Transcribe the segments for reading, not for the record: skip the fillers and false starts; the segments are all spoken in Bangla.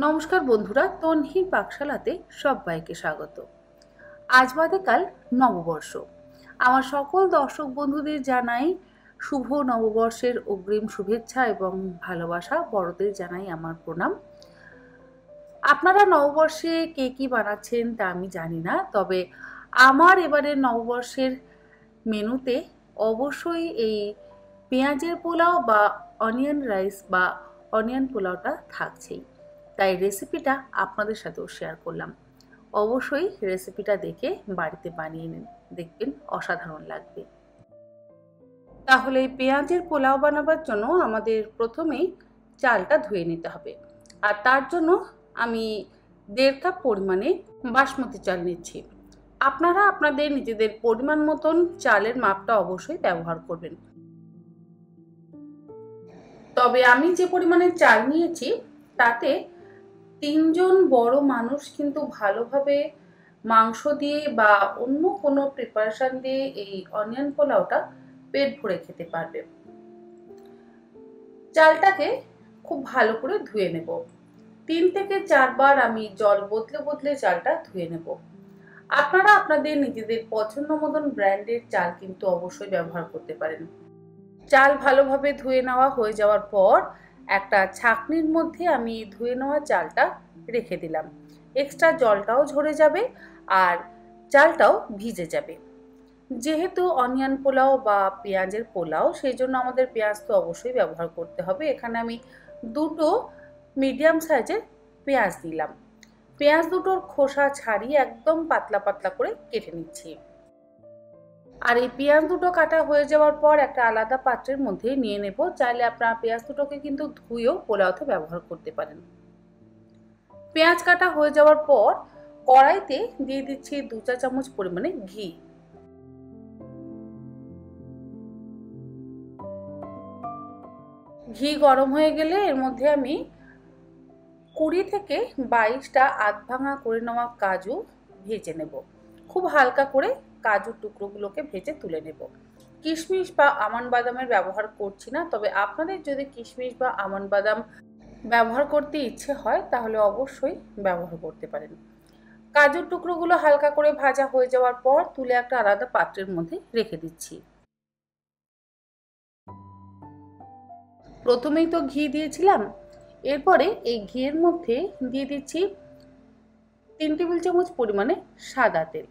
নমস্কার বন্ধুরা, তন্হির পাকশালাতে সবাইকে স্বাগত। আজ বাদে কাল নববর্ষ। আমার সকল দর্শক বন্ধুদের জানাই শুভ নববর্ষের অগ্রিম শুভেচ্ছা এবং ভালোবাসা। বড়দের জানাই আমার প্রণাম। আপনারা নববর্ষে কে কি বানাচ্ছেন তা আমি জানি না, তবে আমার এবারের নববর্ষের মেনুতে অবশ্যই এই পেঁয়াজের পোলাও বা অনিয়ন রাইস বা অনিয়ন পোলাওটা থাকছেই। তাই রেসিপিটা আপনাদের সাথেও শেয়ার করলাম। অবশ্যই রেসিপিটা দেখে বাড়িতে বানিয়ে নিন, দেখবেন অসাধারণ লাগবে। তাহলে এই পেঁয়াজের পোলাও বানাবার জন্য আমাদের প্রথমেই চালটা ধুয়ে নিতে হবে। আর তার জন্য আমি 1.5 কাপ পরিমাণে বাসমতি চাল নিচ্ছি। আপনারা আপনাদের নিজেদের পরিমাণ মতন চালের মাপটা অবশ্যই ব্যবহার করবেন। তবে আমি যে পরিমাণে চাল নিয়েছি তাতে 3 জন বড় মানুষ কিন্তু ভালোভাবে মাংস দিয়ে বা অন্য কোনো প্রিপারেশন দিয়ে এই অনিয়ন পোলাওটা পেট ভরে খেতে পারবে। চালটাকে খুব ভালো করে ধুয়ে নেব। 3 থেকে 4 বার আমি জল বদলে বদলে চালটা ধুয়ে নেব। আপনারা আপনাদের নিজেদের পছন্দ মতন ব্র্যান্ডের চাল কিন্তু অবশ্যই ব্যবহার করতে পারেন। চাল ভালোভাবে ধুয়ে নেওয়া হয়ে যাওয়ার পর একটা ছাঁকনির মধ্যে আমি ধুয়ে নেওয়া চালটা রেখে দিলাম। এক্সট্রা জলটাও ঝরে যাবে আর চালটাও ভিজে যাবে। যেহেতু অনিয়ন পোলাও বা পেঁয়াজের পোলাও, সেই জন্য আমাদের পেঁয়াজ তো অবশ্যই ব্যবহার করতে হবে। এখানে আমি 2টো মিডিয়াম সাইজের পেঁয়াজ দিলাম। পেঁয়াজ দুটোর খোসা ছাড়িয়ে একদম পাতলা পাতলা করে কেটে নিচ্ছি। আর এই পেঁয়াজ দুটো কাটা হয়ে যাওয়ার পর একটা আলাদা পাত্রের মধ্যে নিয়ে নেব। চাইলে আপনারা পেঁয়াজ দুটোকে কিন্তু ধুয়েও পোলাওতে ব্যবহার করতে পারেন। পেঁয়াজ কাটা হয়ে যাওয়ার পর কড়াইতে দিয়ে দিচ্ছি 2 চা চামচ পরিমাণে ঘি। ঘি গরম হয়ে গেলে এর মধ্যে আমি 20 থেকে 22টা আধ ভাঙা করে নেওয়া কাজু ভেজে নেব। খুব হালকা করে কাজুর টুকরোগুলোকে ভেজে তুলে নেব। কিশমিশ বা আমন্ড বাদামের ব্যবহার করছি না, তবে আপনাদের যদি কিশমিশ বা আমন্ড বাদাম ব্যবহার করতে ইচ্ছে হয় তাহলে অবশ্যই ব্যবহার করতে পারেন। কাজুর টুকরোগুলো হালকা করে ভাজা হয়ে যাওয়ার পর তুলে একটা আলাদা পাত্রের মধ্যে রেখে দিচ্ছি। প্রথমেই তো ঘি দিয়েছিলাম, এরপরে এই ঘিয়ের মধ্যে দিয়ে দিচ্ছি 3 টেবিল চামচ পরিমাণে সাদা তেল।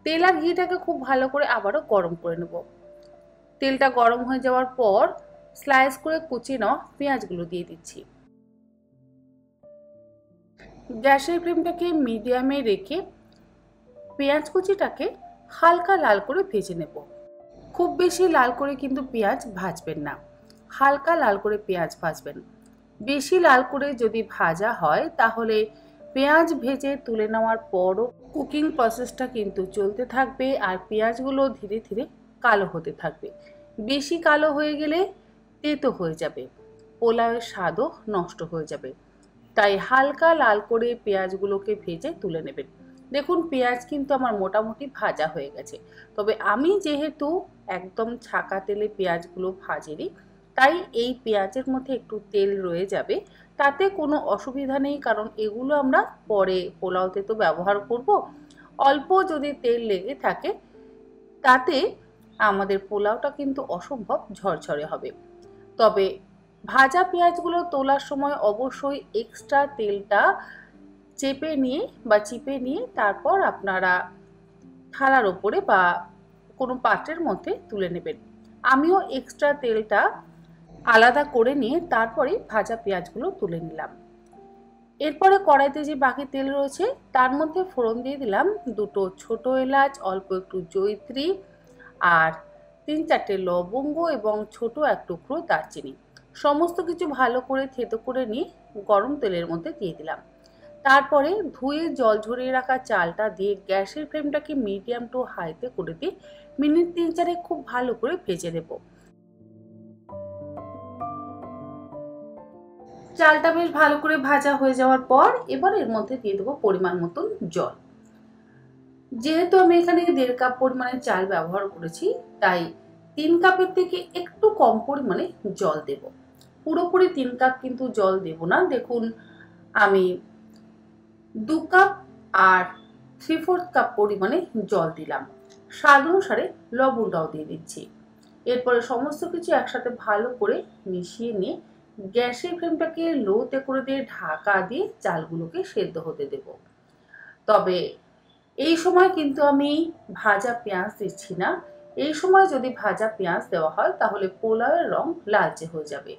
তেল আর ঘিটাকে খুব ভালো করে আবারও গরম করে নেব। তেলটা গরম হয়ে যাওয়ার পর স্লাইস করে কুচিয়ে নেওয়া পেঁয়াজগুলো দিয়ে দিচ্ছি। গ্যাসের ফ্লেমটাকে মিডিয়ামে রেখে পেঁয়াজ কুচিটাকে হালকা লাল করে ভেজে নেব। খুব বেশি লাল করে কিন্তু পেঁয়াজ ভাজবেন না, হালকা লাল করে পেঁয়াজ ভাজবেন। বেশি লাল করে যদি ভাজা হয় তাহলে পেঁয়াজ ভেজে তুলে নেওয়ার পরও কুকিং প্রসেসটা কিন্তু চলতে থাকবে আর পেঁয়াজগুলো ধীরে ধীরে কালো হতে থাকবে। বেশি কালো হয়ে গেলে তেতো হয়ে যাবে, পোলাওয়ের স্বাদও নষ্ট হয়ে যাবে। তাই হালকা লাল করে পেঁয়াজগুলোকে ভেজে তুলে নেবেন। দেখুন পেঁয়াজ কিন্তু আমার মোটামুটি ভাজা হয়ে গেছে, তবে আমি যেহেতু একদম ছাকা তেলে পেঁয়াজগুলো ভাজিনি, তাই এই পেঁয়াজের মধ্যে একটু তেল রয়ে যাবে। তাতে কোনো অসুবিধা নেই, কারণ এগুলো আমরা পরে পোলাওতে তো ব্যবহার করব। অল্প যদি তেল লেগে থাকে তাতে আমাদের পোলাওটা কিন্তু অসম্ভব ঝরঝরে হবে। তবে ভাজা পেঁয়াজগুলো তোলার সময় অবশ্যই এক্সট্রা তেলটা চেপে নিয়ে বা চিপে নিয়ে তারপর আপনারা থালার ওপরে বা কোনো পাত্রের মধ্যে তুলে নেবেন। আমিও এক্সট্রা তেলটা আলাদা করে নিয়ে তারপরে ভাজা পেঁয়াজগুলো তুলে নিলাম। এরপরে কড়াইতে যে বাকি তেল রয়েছে তার মধ্যে ফোড়ন দিয়ে দিলাম 2টো ছোট এলাচ, অল্প একটু জয়িত্রী আর 3-4টে লবঙ্গ এবং ছোট এক টুকরো দারচিনি। সমস্ত কিছু ভালো করে থেতো করে নিয়ে গরম তেলের মধ্যে দিয়ে দিলাম। তারপরে ধুয়ে জল ঝরিয়ে রাখা চালটা দিয়ে গ্যাসের ফ্লেমটাকে মিডিয়াম টু হাইতে করে দিয়ে মিনিট 3-4 খুব ভালো করে ভেজে নেব। চালটা বেশ ভালো করে ভাজা হয়ে যাওয়ার পর এবার এর মধ্যে দিয়ে দেবো পরিমাণ মতন জল। যেহেতু আমি এখানে 1.5 কাপ পরিমাণে চাল ব্যবহার করেছি, তাই 3 কাপের থেকে একটু কম পরিমাণে জল দেব। পুরোপুরি 3 কাপ কিন্তু জল দেব না। দেখুন আমি 2 কাপ আর 3/4 কাপ পরিমাণে জল দিলাম। স্বাদ অনুসারে লবণটাও দিয়ে দিচ্ছি। এরপরে সমস্ত কিছু একসাথে ভালো করে মিশিয়ে নিয়ে গ্যাসের ফ্লেমটাকে লোতে করে দিয়ে ঢাকা দিয়ে চালগুলোকে সেদ্ধ হতে দেব। তবে এই সময় কিন্তু আমি ভাজা পেঁয়াজ দিচ্ছি না। এই সময় যদি ভাজা পেঁয়াজ দেওয়া হয় তাহলে পোলাওয়ের রং লালচে হয়ে যাবে।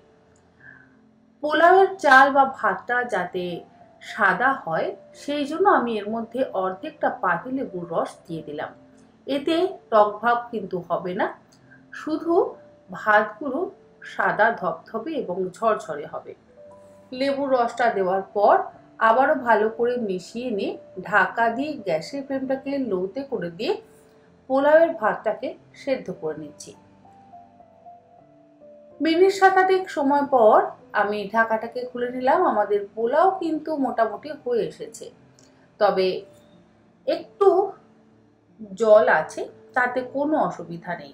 পোলাওয়ের চাল বা ভাতটা যাতে সাদা হয় সেই জন্য আমি এর মধ্যে অর্ধেকটা পাতিলেবুর রস দিয়ে দিলাম। এতে টক ভাব কিন্তু হবে না, শুধু ভাতগুলো সাদা ধপধপে এবং ঝরঝরে হবে। লেবুর রসটা দেওয়ার পর আবারও ভালো করে মিশিয়ে নিয়ে ঢাকা দিয়ে গ্যাসের ফ্লেমটাকে লোতে করে দিয়ে পোলাওয়ের ভাতটাকে সেদ্ধ করে নিচ্ছি। মিনিট 7 সময় পর আমি ঢাকাটাকে খুলে নিলাম। আমাদের পোলাও কিন্তু মোটামুটি হয়ে এসেছে, তবে একটু জল আছে, তাতে কোনো অসুবিধা নেই।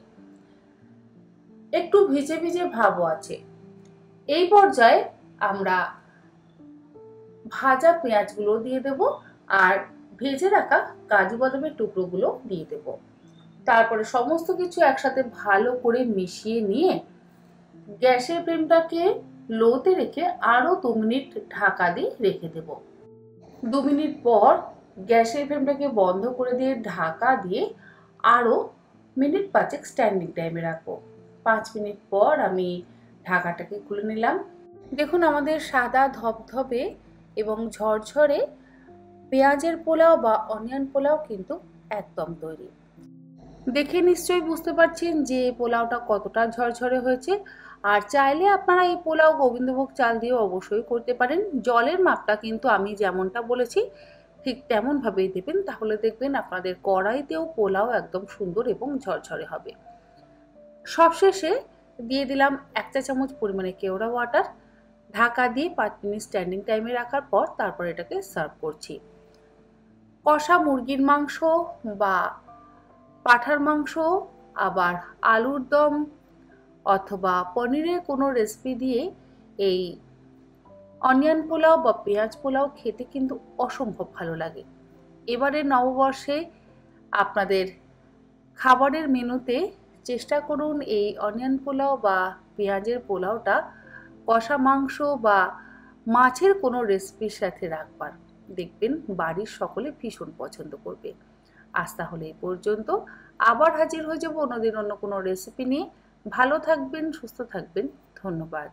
একটু ভিজে ভিজে ভাবও আছে। এই পর্যায়ে আমরা ভাজা পেঁয়াজগুলো দিয়ে দেব আর ভেজে রাখা কাজু বাদামের টুকরোগুলো দিয়ে দেব। তারপরে সমস্ত কিছু একসাথে ভালো করে মিশিয়ে নিয়ে গ্যাসের ফ্লেমটাকে লোতে রেখে আরো 2 মিনিট ঢাকা দিয়ে রেখে দেব। 2 মিনিট পর গ্যাসের ফ্লেমটাকে বন্ধ করে দিয়ে ঢাকা দিয়ে আরো মিনিট 5 স্ট্যান্ডিং টাইমে রাখবো। 5 মিনিট পর আমি ঢাকাটাকে খুলে নিলাম। দেখুন আমাদের সাদা ধপধপে এবং ঝরঝরে পেঁয়াজের পোলাও বা অনিয়ন পোলাও কিন্তু একদম তৈরি। দেখে নিশ্চয়ই বুঝতে পারছেন যে পোলাওটা কতটা ঝরঝরে হয়েছে। আর চাইলে আপনারা এই পোলাও গোবিন্দভোগ চাল দিয়ে অবশ্যই করতে পারেন। জলের মাপটা কিন্তু আমি যেমনটা বলেছি ঠিক তেমনভাবেই দেবেন, তাহলে দেখবেন আপনাদের কড়াইতেও পোলাও একদম সুন্দর এবং ঝরঝরে হবে। সবশেষে দিয়ে দিলাম 1 চা চামচ পরিমাণে কেওড়া ওয়াটার। ঢাকা দিয়ে 5 মিনিট স্ট্যান্ডিং টাইমে রাখার পর তারপর এটাকে সার্ভ করছি। কষা মুরগির মাংস বা পাঁঠার মাংস, আবার আলুর দম অথবা পনিরের কোনো রেসিপি দিয়ে এই অনিয়ন পোলাও বা পেঁয়াজ পোলাও খেতে কিন্তু অসম্ভব ভালো লাগে। এবারে নববর্ষে আপনাদের খাবারের মেনুতে চেষ্টা করুন এই অনিয়ন পোলাও বা পেঁয়াজের পোলাওটা কষা মাংস বা মাছের কোনো রেসিপির সাথে রাখবার। দেখবেন বাড়ির সকলে ভীষণ পছন্দ করবে। আজ তাহলে এই পর্যন্ত। আবার হাজির হয়ে যাব অন্যদিন অন্য কোনো রেসিপি নিয়ে। ভালো থাকবেন, সুস্থ থাকবেন। ধন্যবাদ।